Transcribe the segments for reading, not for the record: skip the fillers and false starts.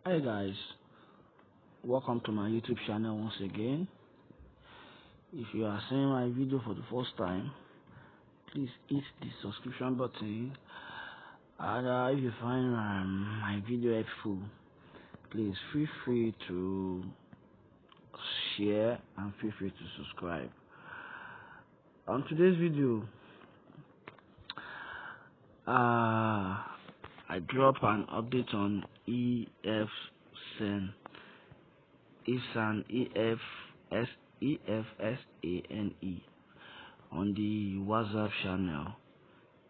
Hi guys, welcome to my YouTube channel once again. If you are seeing my video for the first time, please hit the subscription button, and if you find my video helpful, please feel free to share and feel free to subscribe. On today's video, I drop an update on Efsane Efsane on the WhatsApp channel.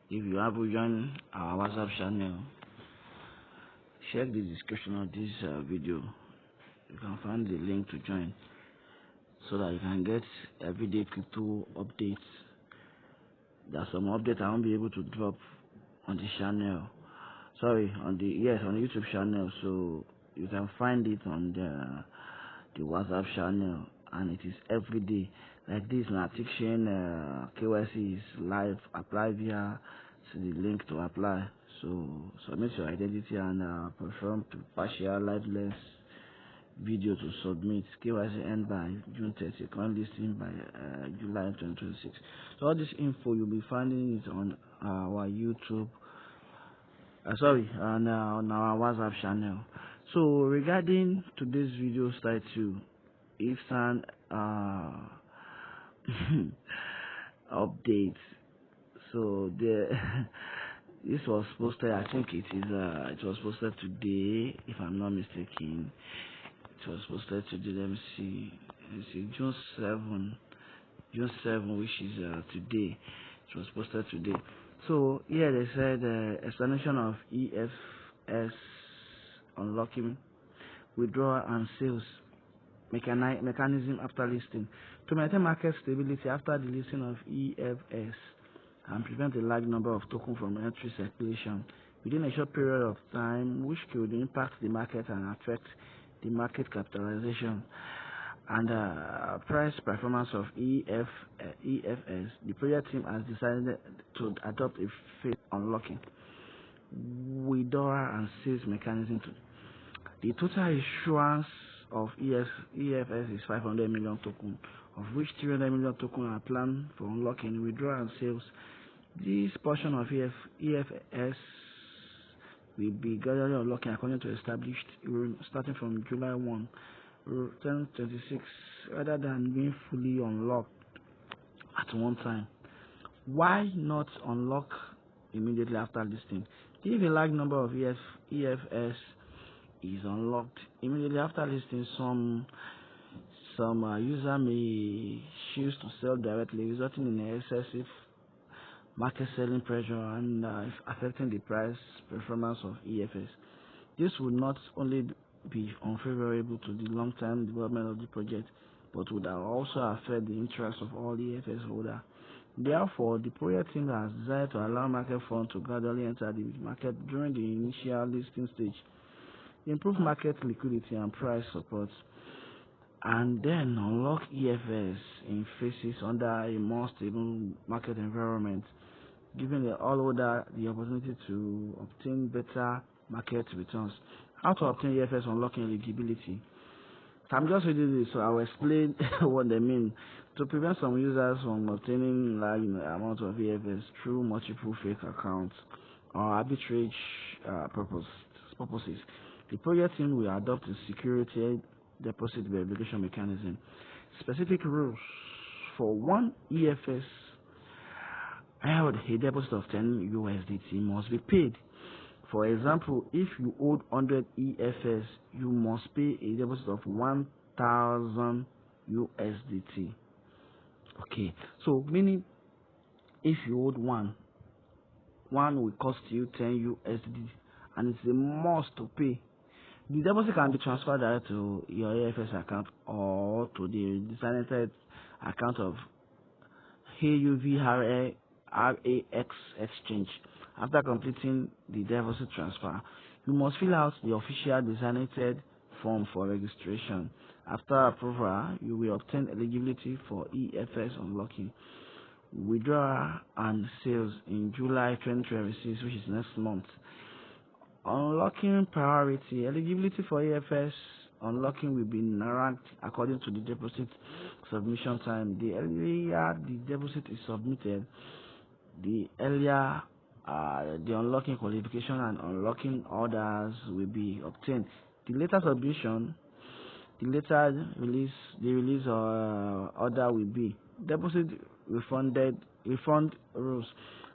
If you have joined our WhatsApp channel, check the description of this video. You can find the link to join so that you can get everyday crypto updates. There's some update I won't be able to drop on the channel. Sorry, on the YouTube channel. So you can find it on the WhatsApp channel, and it is every day. Like this, notification KYC is live. Apply via the link to apply. So submit your identity and perform to partial liveness video to submit. KYC end by June 30. Current listing by July 2026. So all this info you'll be finding it on our YouTube. On our WhatsApp channel. So regarding today's video title, Efsane update. So this was posted. I think it was posted today, if I'm not mistaken. It was posted today. Let me see. June 7, which is today. It was posted today. So here they said explanation of EFS unlocking, withdrawal and sales mechanism after listing. To maintain market stability after the listing of EFS and prevent a large number of tokens from entry circulation within a short period of time, which could impact the market and affect the market capitalization and price performance of EFS, the project team has decided to adopt a phase unlocking, withdrawal and sales mechanism. The total issuance of EFS is 500 million tokens, of which 300 million tokens are planned for unlocking, withdrawal and sales. This portion of EFS will be gradually unlocking according to established rule starting from July 1, 2026, rather than being fully unlocked at one time. Why not unlock immediately after listing? If a large number of EFS is unlocked immediately after listing, some user may choose to sell directly, resulting in excessive market selling pressure and affecting the price performance of EFS. This would not only be unfavorable to the long-term development of the project, but would also affect the interest of all EFS holders. Therefore, the project team has decided to allow market funds to gradually enter the market during the initial listing stage, improve market liquidity and price support, and then unlock EFS in phases under a more stable market environment, giving the all holder the opportunity to obtain better market returns. How to obtain EFS unlocking eligibility? I'm just reading this, so I'll explain what they mean. To prevent some users from obtaining large amount of EFS through multiple fake accounts or arbitrage purposes, the project team will adopt a security deposit verification mechanism. Specific rules for one EFS held, a deposit of 10 USDT must be paid. For example, if you hold 100 EFS, you must pay a deposit of 1,000 USDT. Okay, so meaning if you hold one will cost you 10 USD, and it's a must to pay. The deposit can be transferred direct to your EFS account or to the designated account of AUVRAX exchange. After completing the deposit transfer, you must fill out the official designated form for registration. After approval, you will obtain eligibility for EFS unlocking, withdrawal and sales in July 2026, which is next month. Unlocking priority. Eligibility for EFS unlocking will be ranked according to the deposit submission time. The earlier the deposit is submitted, the earlier the unlocking qualification and unlocking orders will be obtained. The later submission, the later release order will be. Deposit refund rules.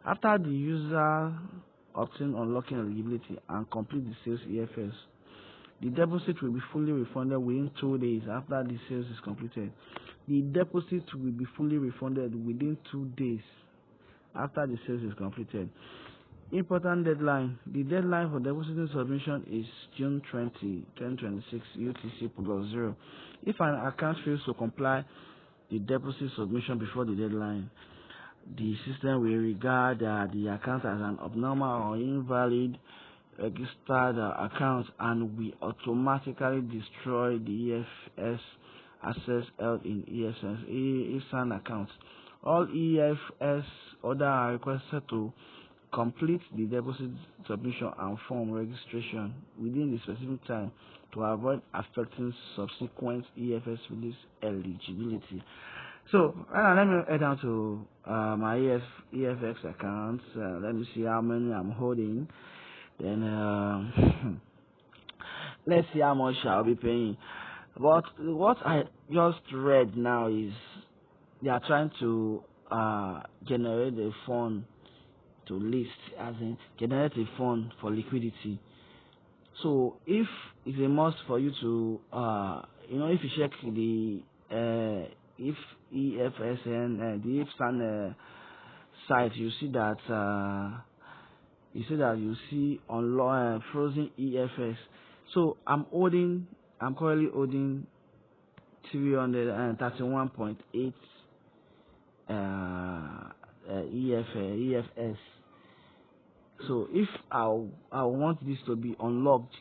After the user obtain unlocking eligibility and complete the sales EFS, the deposit will be fully refunded within 2 days after the sales is completed. The deposit will be fully refunded within 2 days after the sales is completed. Important deadline. The deadline for deposit submission is June 20, 2026 UTC +0. If an account fails to comply the deposit submission before the deadline, the system will regard the account as an abnormal or invalid registered account and will automatically destroy the EFS assets held in Efsane accounts. All EFS orders are requested to complete the deposit submission and form registration within the specific time to avoid affecting subsequent EFS release eligibility. So let me head down to my EFX accounts. Let me see how many I'm holding. Then let's see how much I'll be paying. But what I just read now is they are trying to generate a fund to list, as in generate a fund for liquidity. So if it's a must for you to if you check the if EFSN the Efsane site, you see that you see on frozen EFS. So I'm currently holding 331.8 EFS. So if I want this to be unlocked,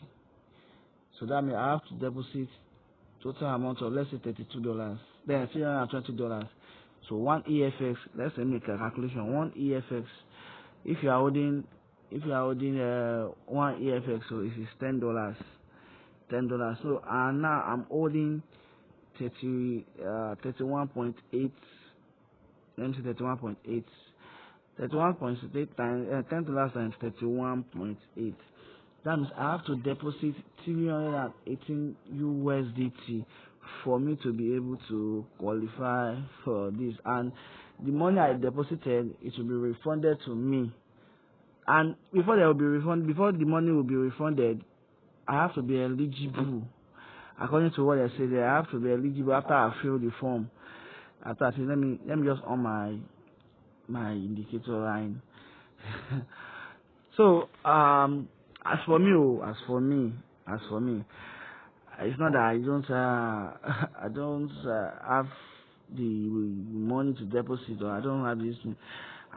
so that means I have to deposit total amount of, let's say, $32, then $320. So one EFX, let's say make a calculation. One EFX, if you are holding one EFX, so it is $10. So now I'm holding 31.8. Let me see, 31.8. 31.8 times $10 times 31.8. That means I have to deposit 318 USDT for me to be able to qualify for this. And the money I deposited, it will be refunded to me. And before the money will be refunded, I have to be eligible. According to what I said there, I have to be eligible after I fill the form. After I say, let me just on my indicator line. So as for me, it's not that I don't have the money to deposit, or I don't have this.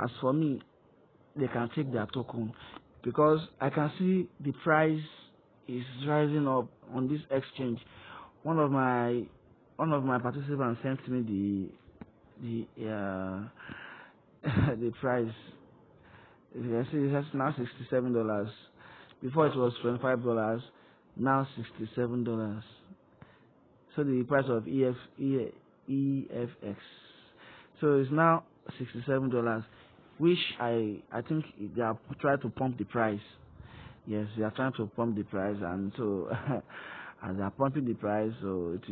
As for me, they can take their token, because I can see the price is rising up on this exchange. One of my participants sent me the the price. You can see it's now $67. Before it was $25, now $67. So the price of EFX. So it's now $67, which I think they are trying to pump the price. Yes, they are trying to pump the price, and so as they are pumping the price, so it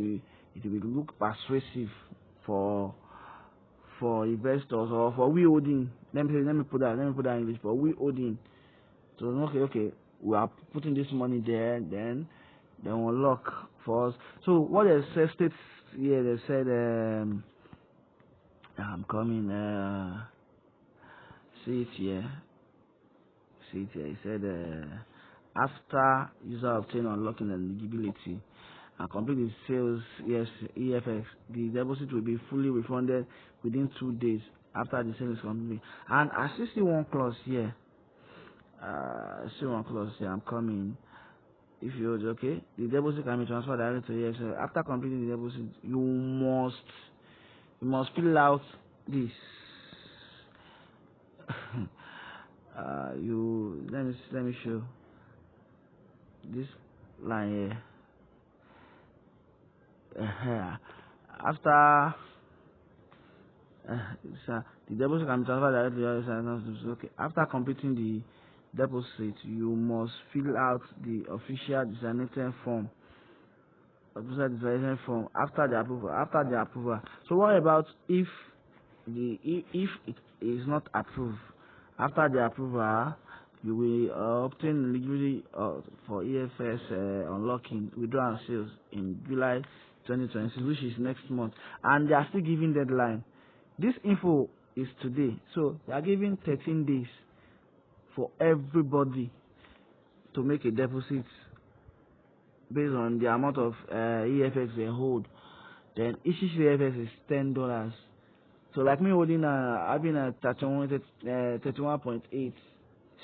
will look persuasive for investors, or for we holding. Let me put that in English. For we holding, so okay, we are putting this money there, then we'll lock for us. So what they states here, they said I'm coming. See it here. He said after user obtain unlocking eligibility and complete the sales EFX, the deposit will be fully refunded within 2 days after the sale is complete. And I see one clause here. I'm coming. If you okay, the deposit can be transferred directly to EFX. After completing the deposit, you must fill out this. Let me show. this line here. After the deposit can be transferred directly to your account. Okay. After completing the deposit, you must fill out the official designated form. After the approval. So what about if it is not approved? After the approval, you will obtain eligibility for EFS unlocking, withdrawal and sales in July 2026, which is next month, and they are still giving deadline. This info is today, so they are giving 13 days for everybody to make a deposit based on the amount of EFX they hold. Then each EFX is $10. So like me holding having a 31.8,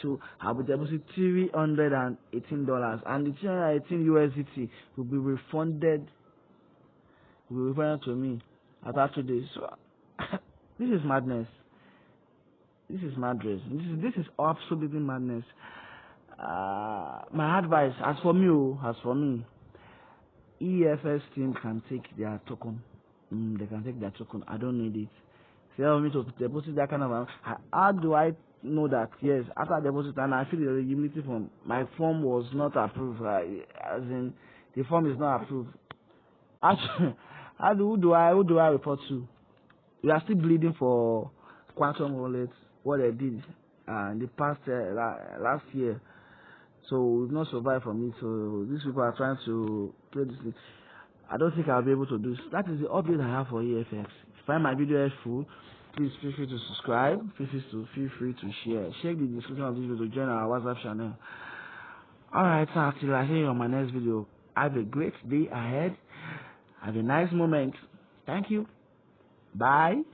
so I'll be depositing $318, and the 318 USDT will be refunded to me after 2 days. So this is madness. This is madness. This is absolutely madness. My advice, as for me, EFS team can take their token. They can take their token. I don't need it. Tell me to deposit that kind of amount. How do I know that? Yes, after deposit and I feel the eligibility form, my form was not approved. As in, the form is not approved. Who do I report to? We are still bleeding for Quantum Wallet, what they did in the past last year. So we've not survived from it. So these people are trying to play this thing. I don't think I'll be able to do this. That is the update I have for EFX. If you find my video helpful, please feel free to subscribe. Feel free to share. Check the description of this video to join our WhatsApp channel. Alright, so until I see you on my next video, have a great day ahead. Have a nice moment. Thank you. Bye.